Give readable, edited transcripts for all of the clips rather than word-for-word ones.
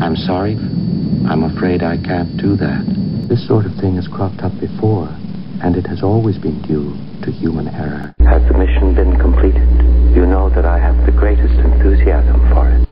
I'm sorry. I'm afraid I can't do that. This sort of thing has cropped up before, and it has always been due to human error. Has the mission been completed? You know that I have the greatest enthusiasm for it.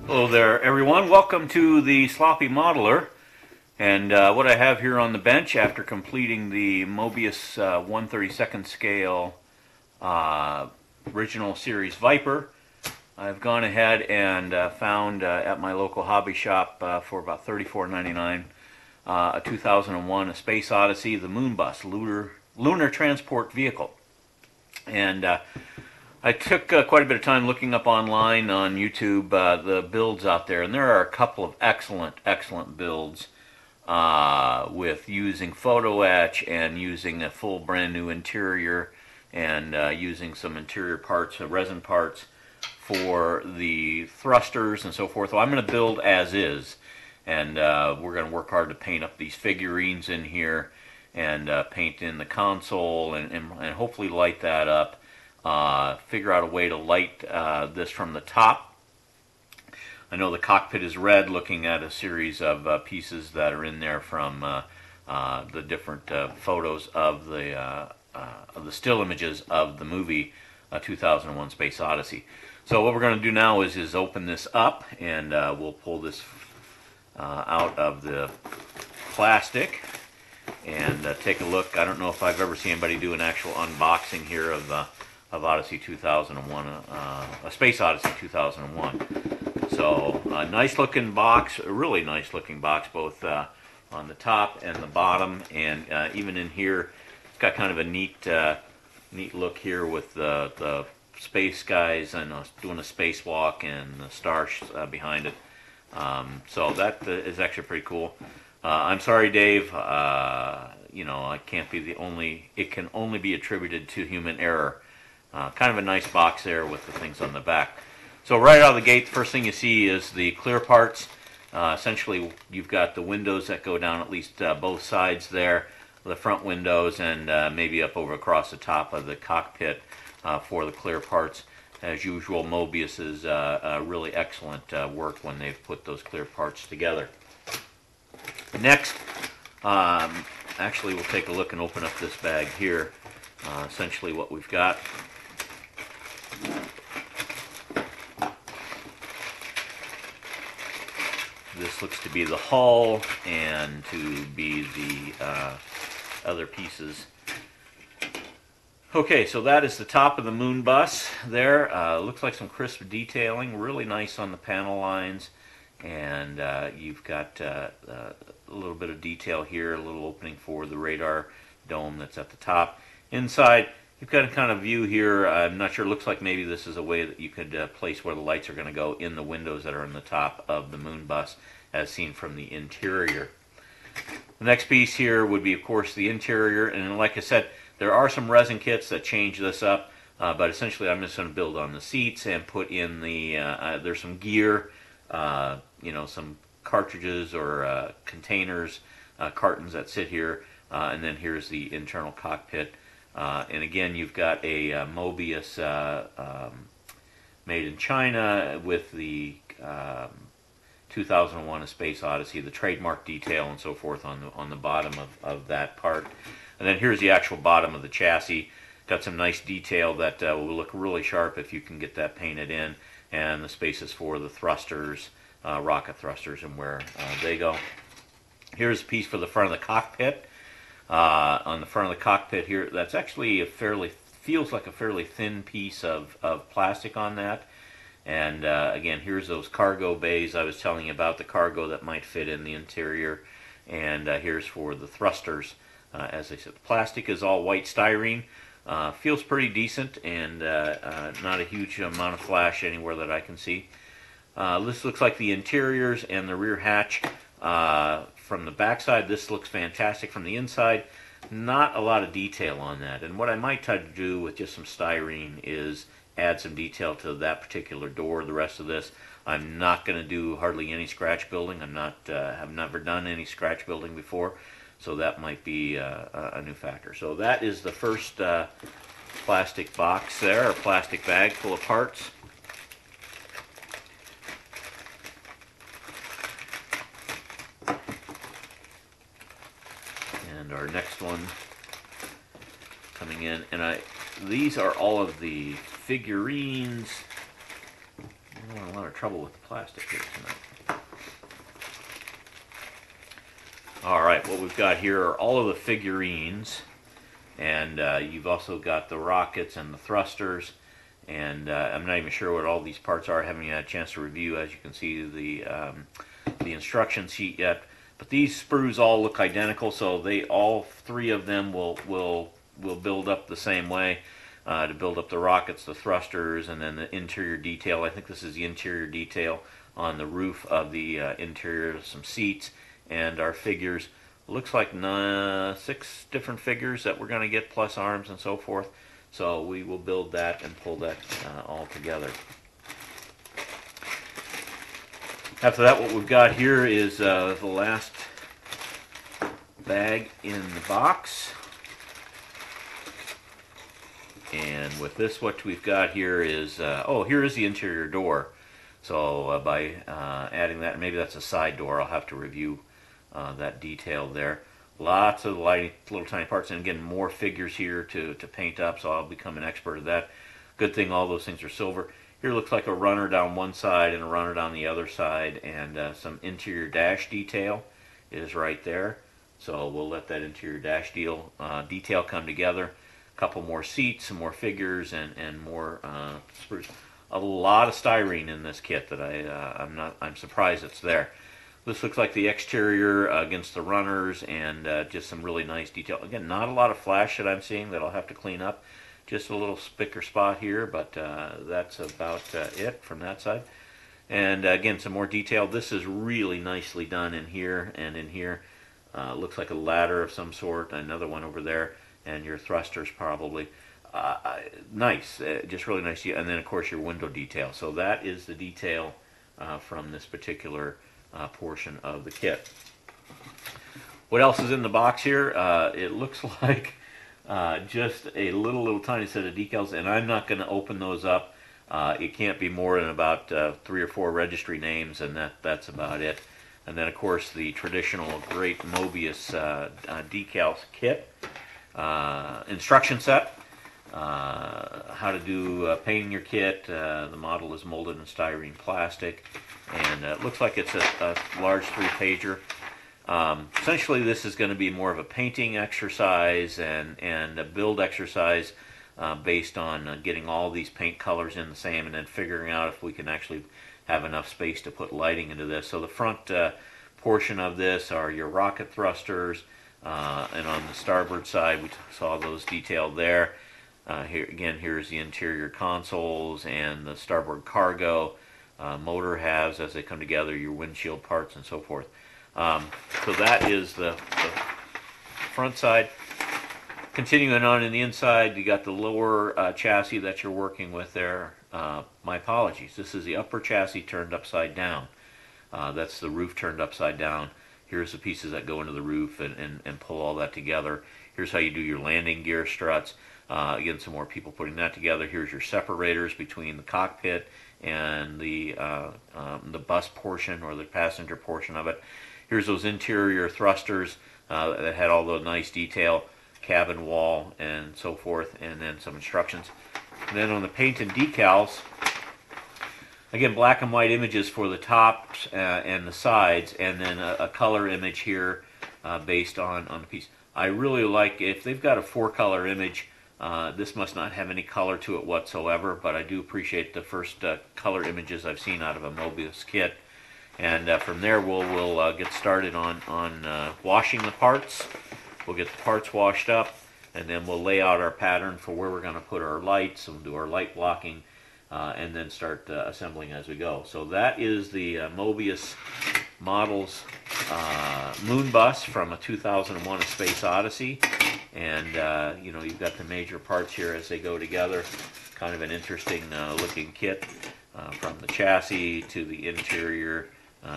Hello there, everyone. Welcome to the Sloppy Modeler. And what I have here on the bench after completing the Moebius 1/32 scale original series Viper, I've gone ahead and found at my local hobby shop for about $34.99 a 2001 A Space Odyssey, the Moonbus, lunar transport vehicle. And I took quite a bit of time looking up online on YouTube the builds out there, and there are a couple of excellent builds with using photo etch and using a full brand new interior and using some interior parts, resin parts for the thrusters and so forth. Well, I'm going to build as is, and we're going to work hard to paint up these figurines in here and paint in the console and hopefully light that up. Figure out a way to light this from the top. I know the cockpit is red, looking at a series of pieces that are in there from the different photos of the still images of the movie 2001 Space Odyssey. So what we're going to do now is open this up, and we'll pull this out of the plastic and take a look. I don't know if I've ever seen anybody do an actual unboxing here of Odyssey 2001, a Space Odyssey 2001. So a nice looking box, a really nice looking box, both on the top and the bottom, and even in here, it's got kind of a neat look here with the space guys and doing a spacewalk and the stars behind it. So that is actually pretty cool. I'm sorry, Dave. You know, I can't be the only. It can only be attributed to human error. Kind of a nice box there with the things on the back. So right out of the gate, the first thing you see is the clear parts. Essentially, you've got the windows that go down at least both sides there, the front windows, and maybe up over across the top of the cockpit for the clear parts. As usual, Moebius is really excellent work when they've put those clear parts together. Next, actually, we'll take a look and open up this bag here. Essentially what we've got. This looks to be the hull and to be the other pieces. Okay, so that is the top of the Moonbus there. Looks like some crisp detailing, really nice on the panel lines, and you've got a little bit of detail here, a little opening for the radar dome that's at the top. Inside, you've got a kind of view here. I'm not sure. It looks like maybe this is a way that you could place where the lights are going to go in the windows that are in the top of the Moonbus, as seen from the interior. The next piece here would be, of course, the interior. And like I said, there are some resin kits that change this up. But essentially, I'm just going to build on the seats and put in the. There's some gear, you know, some cartridges or containers, cartons that sit here. And then here's the internal cockpit. And again, you've got a Moebius made in China with the 2001 A Space Odyssey, the trademark detail and so forth on the bottom of that part. And then here's the actual bottom of the chassis. Got some nice detail that will look really sharp if you can get that painted in. And the spaces for the thrusters, rocket thrusters, and where they go. Here's a piece for the front of the cockpit. On the front of the cockpit here, that's actually feels like a fairly thin piece of plastic on that. And again, here's those cargo bays I was telling you about, the cargo that might fit in the interior. And here's for the thrusters. As I said, the plastic is all white styrene. Feels pretty decent, and not a huge amount of flash anywhere that I can see. This looks like the interiors and the rear hatch. From the backside, this looks fantastic. From the inside, not a lot of detail on that. And what I might try to do with just some styrene is add some detail to that particular door. The rest of this, I'm not going to do hardly any scratch building. Have never done any scratch building before, so that might be a new factor. So that is the first plastic box there, or plastic bag full of parts. And our next one coming in, and these are all of the figurines. I'm having a lot of trouble with the plastic here tonight. Alright, what we've got here are all of the figurines, and you've also got the rockets and the thrusters, and I'm not even sure what all these parts are. I haven't even had a chance to review, as you can see, the instruction sheet yet. But these sprues all look identical, so all three of them will build up the same way. To build up the rockets, the thrusters, and then the interior detail. I think this is the interior detail on the roof of the interior, some seats, and our figures. Looks like 6 different figures that we're going to get, plus arms and so forth. So we will build that and pull that all together. After that, what we've got here is the last bag in the box. And with this, what we've got here is, here is the interior door. So by adding that, maybe that's a side door, I'll have to review that detail there. Lots of lighting, little tiny parts, and again, more figures here to paint up, so I'll become an expert at that. Good thing all those things are silver. Here looks like a runner down one side and a runner down the other side, and some interior dash detail is right there. So we'll let that interior dash detail come together. Couple more seats, some more figures, and more sprues. A lot of styrene in this kit that I'm surprised it's there. This looks like the exterior against the runners, and just some really nice detail. Again, not a lot of flash that I'm seeing that I'll have to clean up. Just a little spicker spot here, but that's about it from that side. And again, some more detail. This is really nicely done in here and in here. Looks like a ladder of some sort. Another one over there. And your thrusters probably. Nice, just really nice. And then of course your window detail. So that is the detail from this particular portion of the kit. What else is in the box here? It looks like just a little tiny set of decals, and I'm not going to open those up. It can't be more than about 3 or 4 registry names, and that's about it. And then of course the traditional great Moebius decals kit. Instruction set, how to do painting your kit. The model is molded in styrene plastic, and it looks like it's a large 3-pager. Essentially this is going to be more of a painting exercise and a build exercise based on getting all these paint colors in the same, and then figuring out if we can actually have enough space to put lighting into this. So the front portion of this are your rocket thrusters. And on the starboard side, we saw those detailed there. Here's the interior consoles and the starboard cargo, motor halves as they come together, your windshield parts, and so forth. So that is the front side. Continuing on in the inside, you got the lower chassis that you're working with there. My apologies. This is the upper chassis turned upside down. That's the roof turned upside down. Here's the pieces that go into the roof and pull all that together. Here's how you do your landing gear struts. Again, some more people putting that together. Here's your separators between the cockpit and the bus portion or the passenger portion of it. Here's those interior thrusters that had all the nice detail, cabin wall and so forth, and then some instructions. And then on the paint and decals, again, black and white images for the tops and the sides, and then a color image here based on the piece. I really like, if they've got a 4-color image, this must not have any color to it whatsoever, but I do appreciate the first color images I've seen out of a Moebius kit. And from there we'll get started on washing the parts. We'll get the parts washed up, and then we'll lay out our pattern for where we're going to put our lights, and we'll do our light blocking, and then start assembling as we go. So that is the Moebius Models Moonbus from a 2001 A Space Odyssey. And you've got the major parts here as they go together. kind of an interesting looking kit, from the chassis to the interior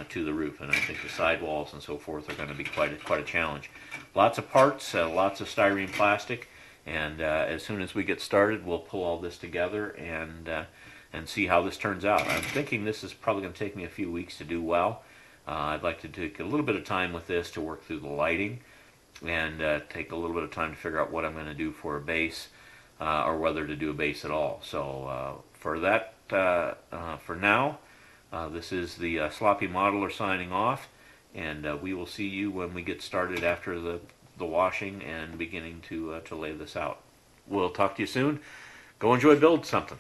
to the roof, and I think the sidewalls and so forth are going to be quite a challenge. Lots of parts, lots of styrene plastic, and as soon as we get started, we'll pull all this together and see how this turns out. I'm thinking this is probably going to take me a few weeks to do well. I'd like to take a little bit of time with this to work through the lighting, and take a little bit of time to figure out what I'm going to do for a base, or whether to do a base at all. So for that, for now, this is the Sloppy Modeler signing off, and we will see you when we get started after the washing and beginning to lay this out. We'll talk to you soon. Go enjoy build something.